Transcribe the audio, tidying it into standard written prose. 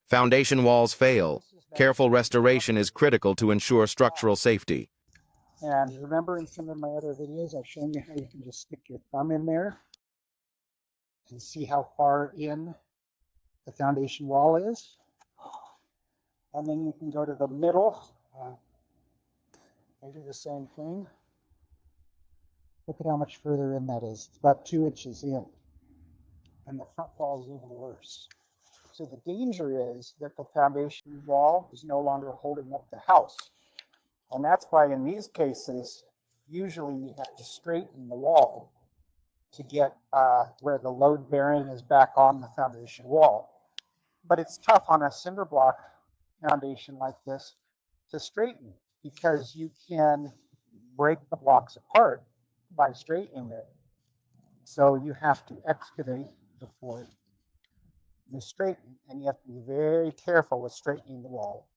Foundation walls fail. Careful restoration is critical to ensure structural safety. And remember, in some of my other videos, I've shown you how you can just stick your thumb in there and see how far in the foundation wall is. And then you can go to the middle and do the same thing. Look at how much further in that is. It's about 2 inches in. And the front wall is even worse. So the danger is that the foundation wall is no longer holding up the house. And that's why in these cases, usually you have to straighten the wall to get where the load bearing is back on the foundation wall. But it's tough on a cinder block foundation like this to straighten because you can break the blocks apart by straightening it. So you have to excavate before you straighten, and you have to be very careful with straightening the wall.